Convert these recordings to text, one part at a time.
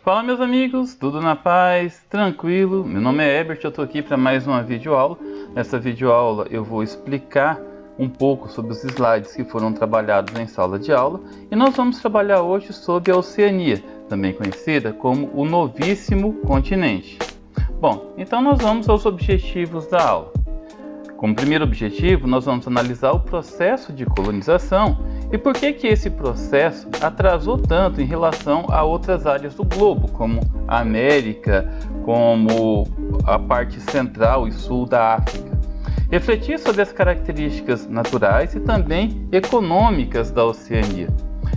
Fala meus amigos, tudo na paz, tranquilo? Meu nome é Herbert, eu estou aqui para mais uma videoaula. Nessa videoaula eu vou explicar um pouco sobre os slides que foram trabalhados em sala de aula. E nós vamos trabalhar hoje sobre a Oceania, também conhecida como o novíssimo continente. Bom, então nós vamos aos objetivos da aula. Como primeiro objetivo, nós vamos analisar o processo de colonização e por que esse processo atrasou tanto em relação a outras áreas do globo, como a América, como a parte central e sul da África. Refletir sobre as características naturais e também econômicas da Oceania.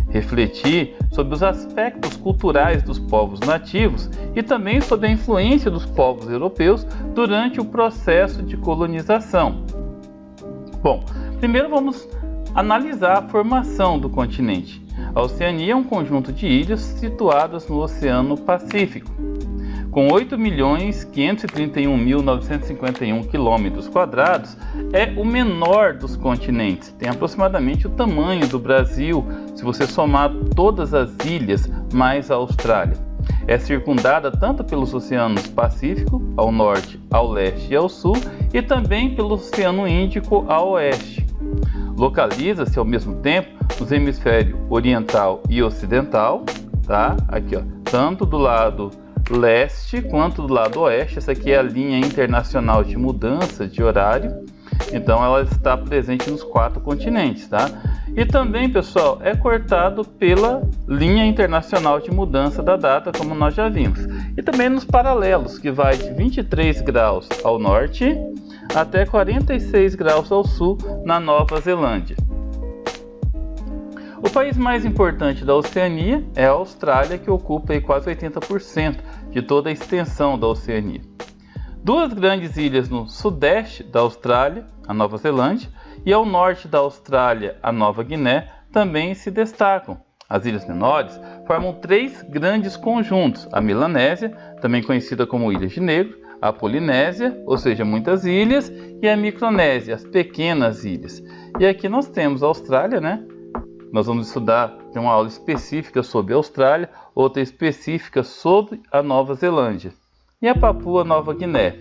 Refletir sobre os aspectos culturais dos povos nativos e também sobre a influência dos povos europeus durante o processo de colonização. Bom, primeiro vamos analisar a formação do continente. A Oceania é um conjunto de ilhas situadas no Oceano Pacífico, com 8.531.951 km², é o menor dos continentes. Tem aproximadamente o tamanho do Brasil, se você somar todas as ilhas mais a Austrália. É circundada tanto pelos oceanos Pacífico, ao norte, ao leste e ao sul, e também pelo Oceano Índico ao oeste. Localiza-se ao mesmo tempo nos hemisférios oriental e ocidental, tá? Aqui, ó, tanto do lado leste quanto do lado oeste. Essa aqui é a linha internacional de mudança de horário, então ela está presente nos 4 continentes, tá? E também, pessoal, é cortado pela linha internacional de mudança da data, como nós já vimos, e também nos paralelos, que vai de 23 graus ao norte até 46 graus ao sul na Nova Zelândia. O país mais importante da Oceania é a Austrália, que ocupa aí quase 80% de toda a extensão da Oceania. Duas grandes ilhas no sudeste da Austrália, a Nova Zelândia, e ao norte da Austrália, a Nova Guiné, também se destacam. As ilhas menores formam 3 grandes conjuntos: a Melanésia, também conhecida como Ilhas de Negro, a Polinésia, ou seja, muitas ilhas, e a Micronésia, as pequenas ilhas. E aqui nós temos a Austrália, né? Nós vamos estudar, tem uma aula específica sobre a Austrália, outra específica sobre a Nova Zelândia e a Papua Nova Guiné.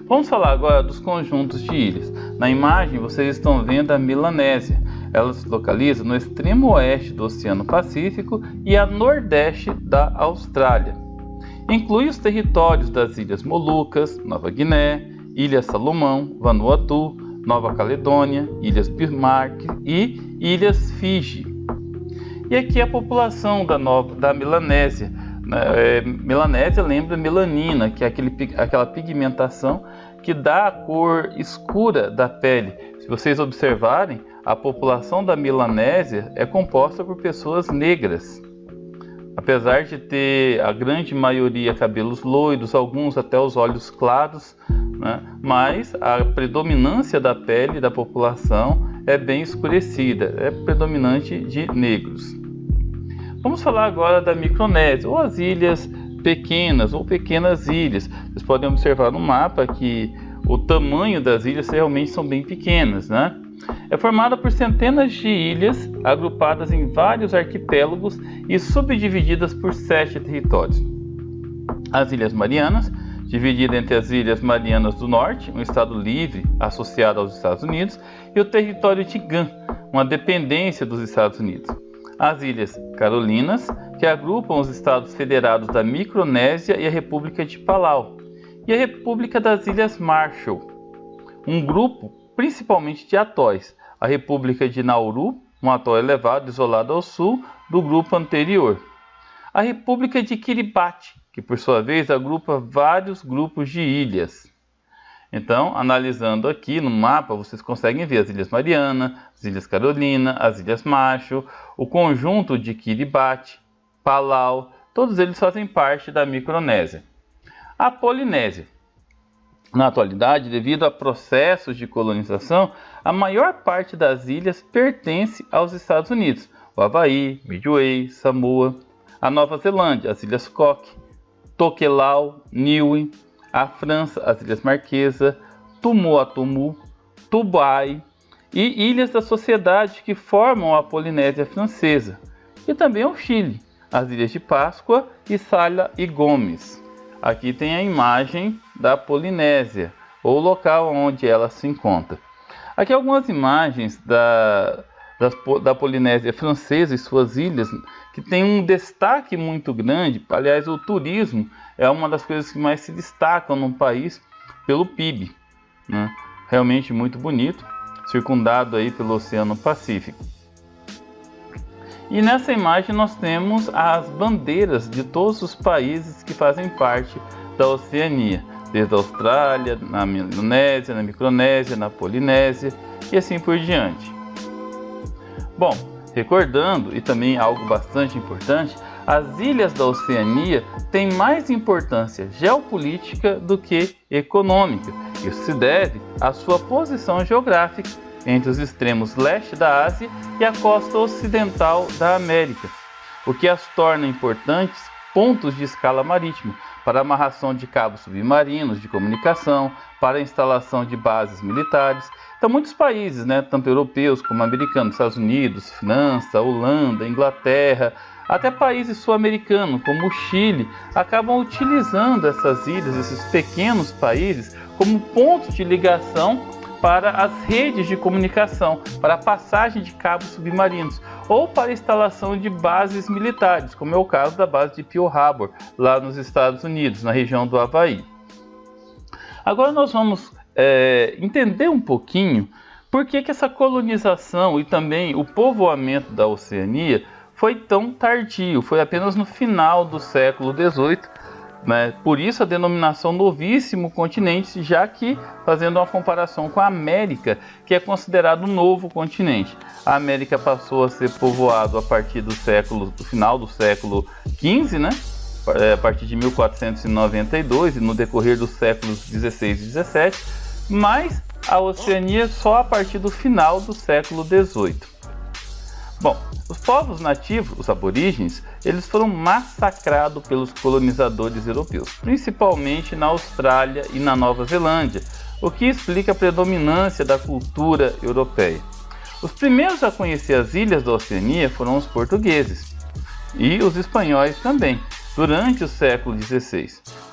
Vamos falar agora dos conjuntos de ilhas. Na imagem vocês estão vendo a Melanésia. Ela se localiza no extremo oeste do Oceano Pacífico e a nordeste da Austrália. Inclui os territórios das Ilhas Molucas, Nova Guiné, Ilhas Salomão, Vanuatu, Nova Caledônia, Ilhas Bismarck e Ilhas Fiji. E aqui a população da Melanésia. Melanésia lembra melanina, que é aquela pigmentação que dá a cor escura da pele. Se vocês observarem, a população da Melanésia é composta por pessoas negras. Apesar de ter a grande maioria cabelos loiros, alguns até os olhos claros, né? Mas a predominância da pele da população é bem escurecida, é predominante de negros. Vamos falar agora da Micronésia, ou as ilhas pequenas, ou pequenas ilhas. Vocês podem observar no mapa que o tamanho das ilhas realmente são bem pequenas, né? É formada por centenas de ilhas, agrupadas em vários arquipélagos e subdivididas por 7 territórios. As Ilhas Marianas, dividida entre as Ilhas Marianas do Norte, um estado livre associado aos Estados Unidos, e o território de Guam, uma dependência dos Estados Unidos. As Ilhas Carolinas, que agrupam os estados federados da Micronésia e a República de Palau, e a República das Ilhas Marshall, um grupo principalmente de atóis. A República de Nauru, um atol elevado isolado ao sul do grupo anterior. A República de Kiribati, que por sua vez agrupa vários grupos de ilhas. Então, analisando aqui no mapa, vocês conseguem ver as Ilhas Marianas, as Ilhas Carolina, as Ilhas Marshall, o conjunto de Kiribati, Palau, todos eles fazem parte da Micronésia. A Polinésia. Na atualidade, devido a processos de colonização, a maior parte das ilhas pertence aos Estados Unidos. O Havaí, Midway, Samoa, a Nova Zelândia, as Ilhas Cook, Tokelau, Niue, a França, as Ilhas Marquesa, Tuamotu, Tubuai e ilhas da sociedade que formam a Polinésia Francesa, e também o Chile. as Ilhas de Páscoa e Sala e Gomes. Aqui tem a imagem da Polinésia, ou local onde ela se encontra. Aqui algumas imagens da Polinésia Francesa e suas ilhas, que tem um destaque muito grande. Aliás, o turismo é uma das coisas que mais se destacam no país pelo PIB, né? Realmente muito bonito, circundado aí pelo Oceano Pacífico. E nessa imagem nós temos as bandeiras de todos os países que fazem parte da Oceania, desde a Austrália, na Melanésia, na Micronésia, na Polinésia e assim por diante. Bom, recordando, e também algo bastante importante, as ilhas da Oceania têm mais importância geopolítica do que econômica. Isso se deve à sua posição geográfica entre os extremos leste da Ásia e a costa ocidental da América, o que as torna importantes pontos de escala marítima para a amarração de cabos submarinos de comunicação, para a instalação de bases militares. Então, muitos países, tanto europeus como americanos, Estados Unidos, França, Holanda, Inglaterra, até países sul-americanos como o Chile, acabam utilizando essas ilhas, esses pequenos países, como pontos de ligação para as redes de comunicação, para a passagem de cabos submarinos ou para a instalação de bases militares, como é o caso da base de Pearl Harbor, lá nos Estados Unidos, na região do Havaí. Agora nós vamos entender um pouquinho por que essa colonização e também o povoamento da Oceania foi tão tardio, foi apenas no final do século XVIII, por isso a denominação Novíssimo Continente, já que, fazendo uma comparação com a América, que é considerado um novo continente. A América passou a ser povoado a partir do final do século XV, a partir de 1492 e no decorrer dos séculos XVI e XVII, mas a Oceania só a partir do final do século XVIII. Bom, os povos nativos, os aborígenes, eles foram massacrados pelos colonizadores europeus, principalmente na Austrália e na Nova Zelândia, o que explica a predominância da cultura europeia. Os primeiros a conhecer as ilhas da Oceania foram os portugueses e os espanhóis também, durante o século XVI,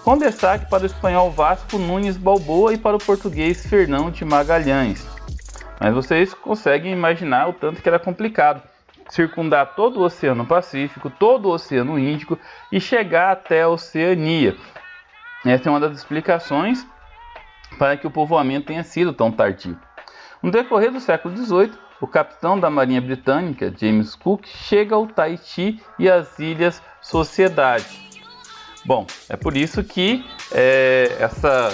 com destaque para o espanhol Vasco Nunes Balboa e para o português Fernão de Magalhães. Mas vocês conseguem imaginar o tanto que era complicado circundar todo o Oceano Pacífico, todo o Oceano Índico e chegar até a Oceania. Essa é uma das explicações para que o povoamento tenha sido tão tardio. No decorrer do século XVIII, o capitão da Marinha Britânica, James Cook, chega ao Tahiti e às Ilhas Sociedade. Bom, é por isso que essa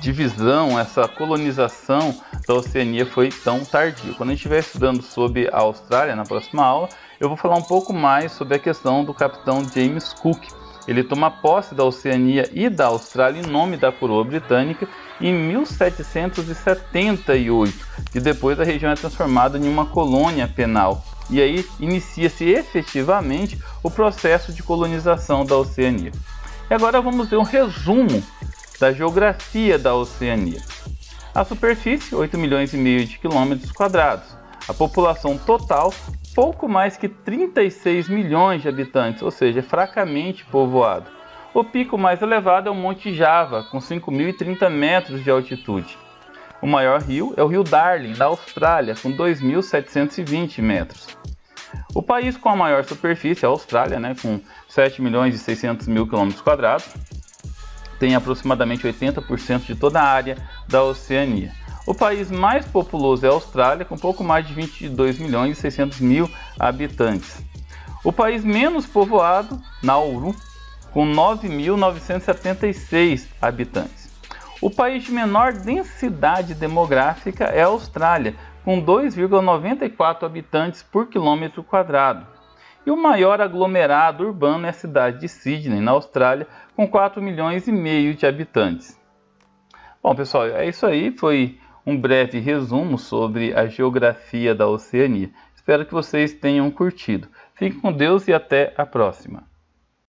divisão, essa colonização da Oceania foi tão tardia. Quando a gente estiver estudando sobre a Austrália, na próxima aula, eu vou falar um pouco mais sobre a questão do capitão James Cook. Ele toma posse da Oceania e da Austrália em nome da coroa britânica em 1778, e depois a região é transformada em uma colônia penal. E aí inicia-se efetivamente o processo de colonização da Oceania. E agora vamos ver um resumo da geografia da Oceania. A superfície, 8,5 milhões de quilômetros quadrados. A população total, pouco mais que 36 milhões de habitantes, ou seja, é fracamente povoado. O pico mais elevado é o Monte Java, com 5.030 metros de altitude. O maior rio é o Rio Darling, na Austrália, com 2.720 metros. O país com a maior superfície é a Austrália, com 7.600.000 km², tem aproximadamente 80% de toda a área da Oceania. O país mais populoso é a Austrália, com pouco mais de 22.600.000 habitantes. O país menos povoado, Nauru, com 9.976 habitantes. O país de menor densidade demográfica é a Austrália, com 2,94 habitantes por quilômetro quadrado. E o maior aglomerado urbano é a cidade de Sydney, na Austrália, com 4,5 milhões de habitantes. Bom, pessoal, é isso aí. Foi um breve resumo sobre a geografia da Oceania. Espero que vocês tenham curtido. Fiquem com Deus e até a próxima.